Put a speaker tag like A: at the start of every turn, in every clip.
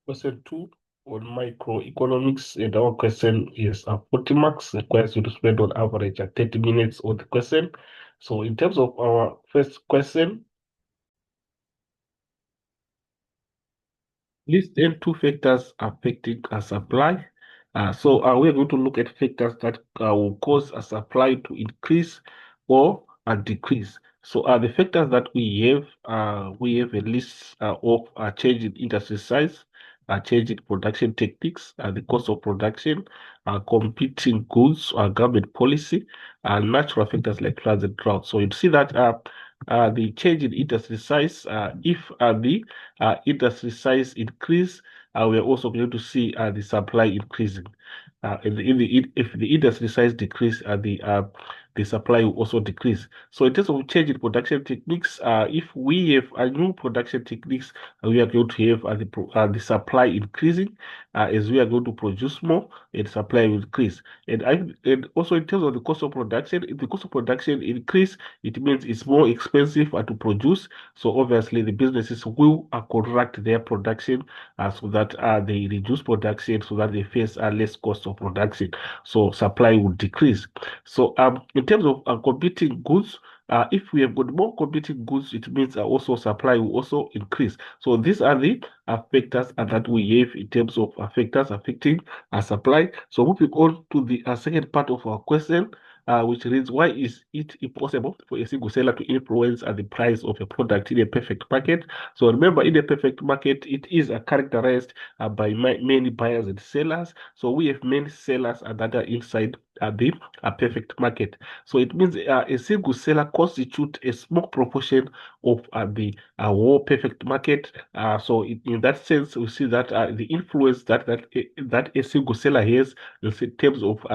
A: Question 2 on microeconomics, and our question is 40 marks, requires you to spend on average 30 minutes on the question. So in terms of our first question, list and two factors affecting a supply. So we're going to look at factors that will cause a supply to increase or decrease. So the factors that we have a list of change in industry size, change in production techniques, the cost of production, competing goods, government policy, natural factors like floods and drought. So you see that the change in industry size, if the industry size increase, we are also going to see the supply increasing. If the industry size decrease, the supply will also decrease. So in terms of change in production techniques, if we have a new production techniques, we are going to have the supply increasing as we are going to produce more, and supply will increase. And also in terms of the cost of production, if the cost of production increase, it means it's more expensive to produce. So obviously the businesses will contract their production so that they reduce production so that they face less cost of production. So supply will decrease. So in terms of competing goods, if we have got more competing goods, it means also supply will also increase. So these are the factors that we have in terms of factors affecting supply. So moving on to the second part of our question, which reads, why is it impossible for a single seller to influence the price of a product in a perfect market? So remember, in a perfect market, it is characterized by many buyers and sellers. So we have many sellers that are inside the perfect market. So it means a single seller constitutes a small proportion of the whole perfect market. In that sense, we see that the influence that a single seller has in terms of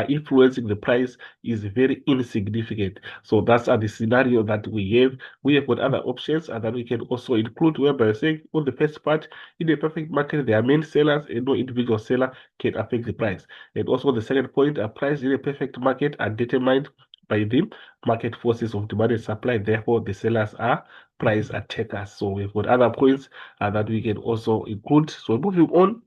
A: influencing the price is very insignificant. So that's the scenario that we have. We have got other options that we can also include, whereby saying on the first part, in a perfect market, there are many sellers and no individual seller can affect the price. And also the second point, a price in a perfect market are determined by the market forces of demand and supply. Therefore, the sellers are price takers. So we've got other points that we can also include. So moving on.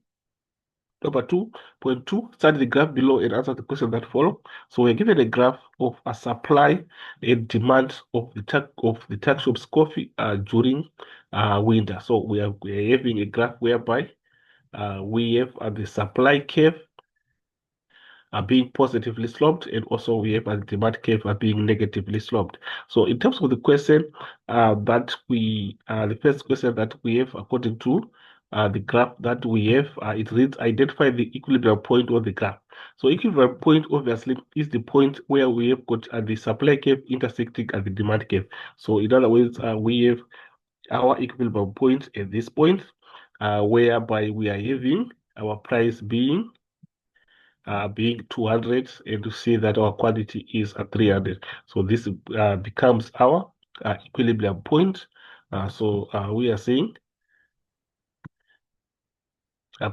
A: Number 2.2, study the graph below and answer the question that follow. So we're given a graph of a supply and demand of the tuck shop's coffee during winter. So we are having a graph whereby we have the supply curve are being positively sloped, and also we have a demand curve are being negatively sloped. So in terms of the question the first question that we have according to the graph that we have, it reads, identify the equilibrium point on the graph. So equilibrium point obviously is the point where we have got the supply curve intersecting at the demand curve. So in other words, we have our equilibrium point at this point, whereby we are having our price being 200, and to see that our quantity is at 300. So this becomes our equilibrium point. We are saying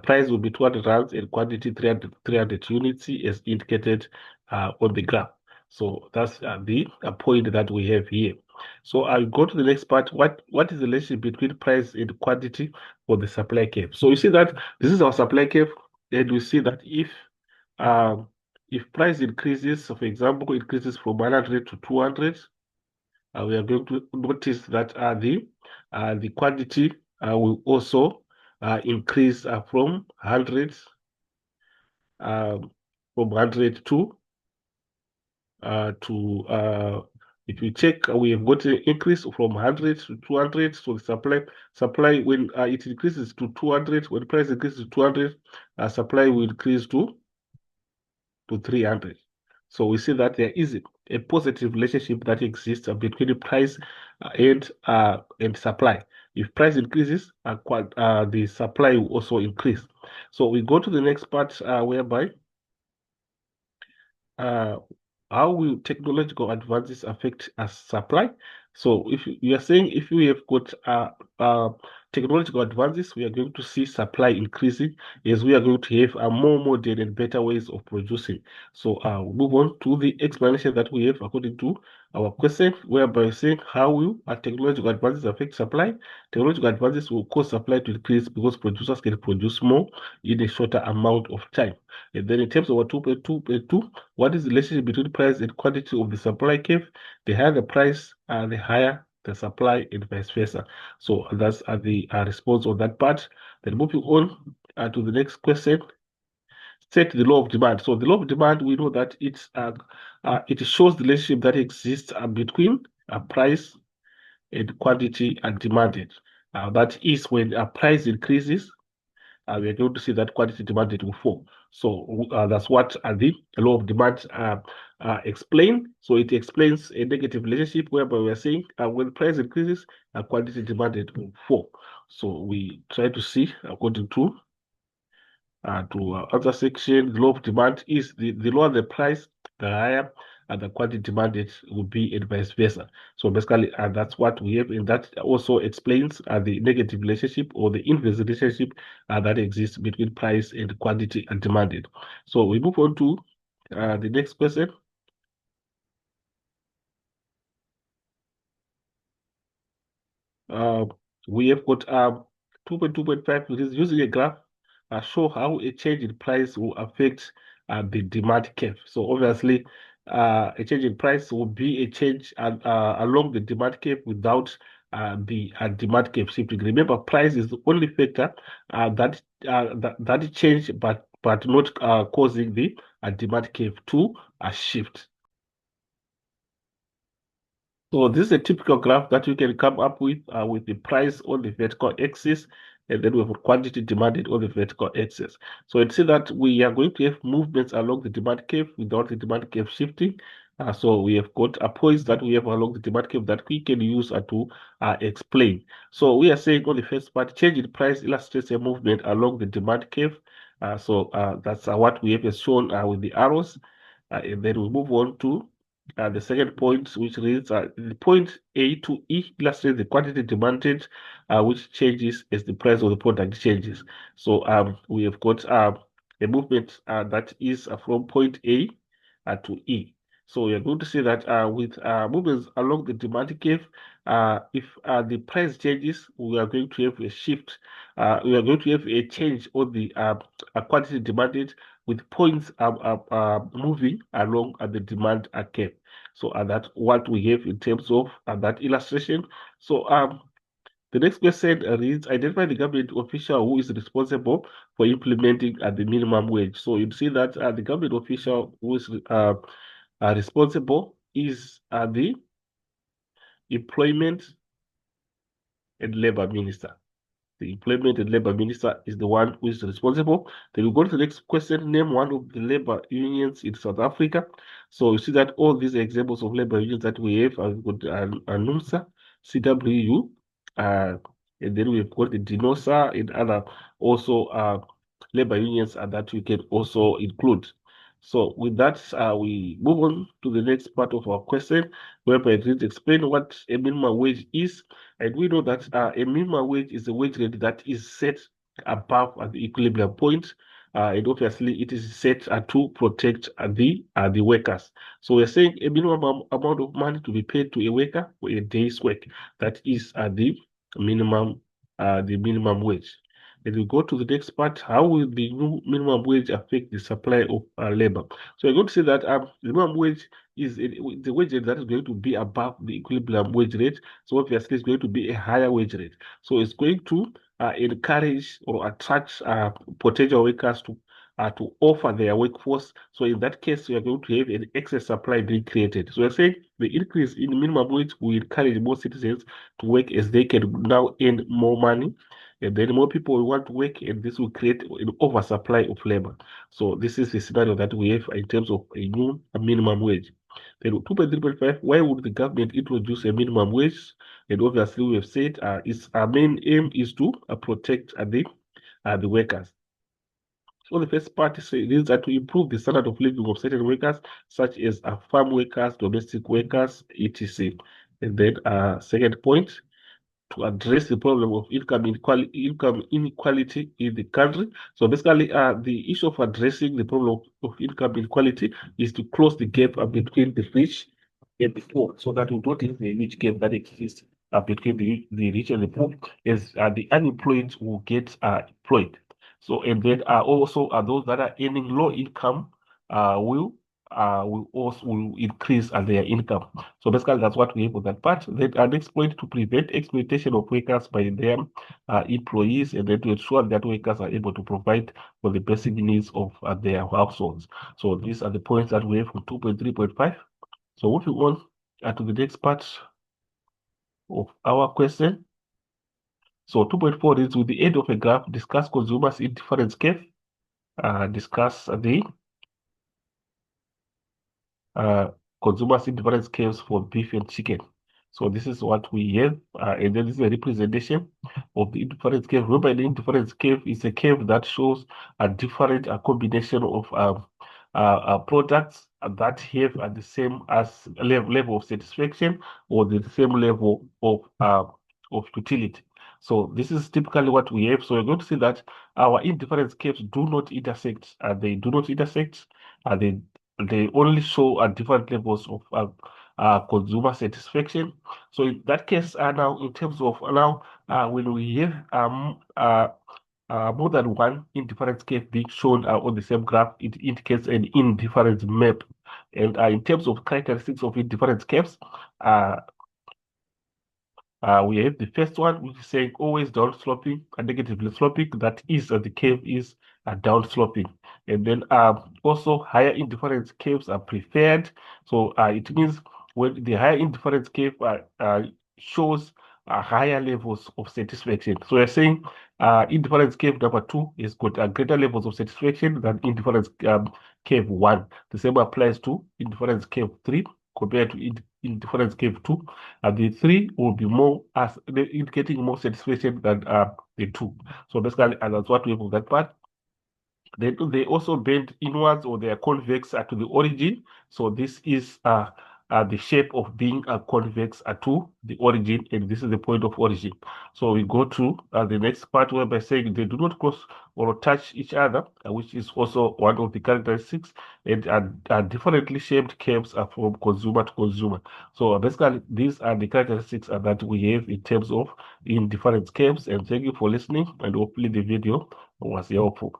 A: price will be 200 rands and quantity 300 units as indicated on the graph. So that's the point that we have here. So I'll go to the next part. What is the relationship between price and quantity for the supply curve? So you see that this is our supply curve, and we see that um, if price increases, so for example, increases from 100 to 200, we are going to notice that the quantity will also increase um, from 100 to if you check, we have got an increase from 100 to 200. So the supply when it increases to 200, when the price increases to 200, supply will increase to 300. So we see that there is a positive relationship that exists between the price and supply. If price increases, the supply will also increase. So we go to the next part whereby uh, how will technological advances affect supply? So if you are saying if we have got technological advances, we are going to see supply increasing as we are going to have more modern and better ways of producing. So we'll move on to the explanation that we have according to our question, whereby we're saying how will technological advances affect supply? Technological advances will cause supply to increase because producers can produce more in a shorter amount of time. And then in terms of our 2.2.2, what is the relationship between price and quantity of the supply curve? The higher the price, the higher the supply, and vice versa. So that's the response on that part. Then moving on to the next question, set the law of demand. So the law of demand, we know that it shows the relationship that exists between price and quantity and demanded. That is when a price increases, we are going to see that quantity demanded will fall. So that's what the law of demand explain. So it explains a negative relationship whereby we are saying when price increases, quantity demanded will fall. So we try to see according to other section, the law of demand is the lower the price, the higher the quantity demanded will be, and vice versa. So basically, that's what we have, and that also explains the negative relationship or the inverse relationship that exists between price and quantity and demanded. So we move on to the next question. Uh, we have got 2.2.5, which is using a graph, show how a change in price will affect the demand curve. So obviously, a change in price will be a change along the demand curve without the demand curve shifting. Remember, price is the only factor that change, but not causing the demand curve to shift. So this is a typical graph that you can come up with the price on the vertical axis, and then we have quantity demanded on the vertical axis. So it's see that we are going to have movements along the demand curve without the demand curve shifting. So we have got a points that we have along the demand curve that we can use to explain. So we are saying on the first part, change in price illustrates a movement along the demand curve. That's what we have shown with the arrows. And then we move on to the second point, which reads the point A to E illustrates the quantity demanded, which changes as the price of the product changes. So we have got a movement that is from point A to E. So we are going to see that with movements along the demand curve, if the price changes, we are going to have a shift. We are going to have a change on the quantity demanded with points moving along the demand curve. So that's what we have in terms of that illustration. So the next question reads, identify the government official who is responsible for implementing the minimum wage. So you see that the government official who is responsible is the employment and labor minister. The employment and labor minister is the one who is responsible. Then we go to the next question, name one of the labor unions in South Africa. So you see that all these examples of labor unions that we have, we've got NUMSA, CWU, and then we've got the DINOSA and other also labor unions that we can also include. So with that, we move on to the next part of our question, whereby it reads, explain what a minimum wage is. And we know that a minimum wage is a wage rate that is set above the equilibrium point. And obviously, it is set to protect the workers. So we're saying a minimum amount of money to be paid to a worker for a day's work. That is minimum the minimum wage. And we go to the next part. How will the new minimum wage affect the supply of labor? So we're going to say that the minimum wage is the wage rate that is going to be above the equilibrium wage rate. So obviously, it's going to be a higher wage rate. So it's going to encourage or attract potential workers to offer their workforce. So in that case, we are going to have an excess supply being created. So we're saying the increase in minimum wage will encourage more citizens to work as they can now earn more money. And then more people will want to work, and this will create an oversupply of labor. So this is the scenario that we have in terms of a new minimum wage. Then 2.3.5, why would the government introduce a minimum wage? And obviously, we have said its main aim is to protect the workers. So the first part is that to improve the standard of living of certain workers, such as farm workers, domestic workers, etc. And then second point, to address the problem of income inequality in the country. So basically, the issue of addressing the problem of income inequality is to close the gap between the rich and the poor, so that we don't have a huge gap that exists between the rich and the poor, as the unemployed will get employed. So, and then also those that are earning low income will also will increase their income. So basically, that's what we have on that part. Then our next point, to prevent exploitation of workers by their employees, and then to ensure that workers are able to provide for the basic needs of their households. So these are the points that we have from 2.3.5. So moving on to the next part of our question. So 2.4 is, with the aid of a graph, discuss consumers in different scale. Discuss the uh, consumers in different scales for beef and chicken. So this is what we have, and then this is a representation of the indifference curve. Remember, the indifference curve is a curve that shows a different combination of products that have the same as level of satisfaction or the same level of utility. So this is typically what we have. So you're going to see that our indifference curves do not intersect. They do not intersect. They only show at different levels of consumer satisfaction. So in that case, now in terms of now when we have more than one indifference curve being shown on the same graph, it indicates an indifference map. And in terms of characteristics of indifference curves, uh, we have the first one, which is saying always down sloping and negatively sloping. That is, the curve is down sloping. And then also higher indifference curves are preferred. So it means when the higher indifference curve shows higher levels of satisfaction. So you're saying indifference curve number 2 is got greater levels of satisfaction than indifference curve 1. The same applies to indifference curve 3 compared to indifference curve 2. The 3 will be more as indicating more satisfaction than the 2. So basically, that's what we have on that part. They also bend inwards, or they are convex to the origin. So this is the shape of being convex to the origin, and this is the point of origin. So we go to the next part, where by saying they do not cross or touch each other, which is also one of the characteristics, and are differently shaped curves from consumer to consumer. So basically, these are the characteristics that we have in terms of indifference curves. And thank you for listening, and hopefully the video was helpful.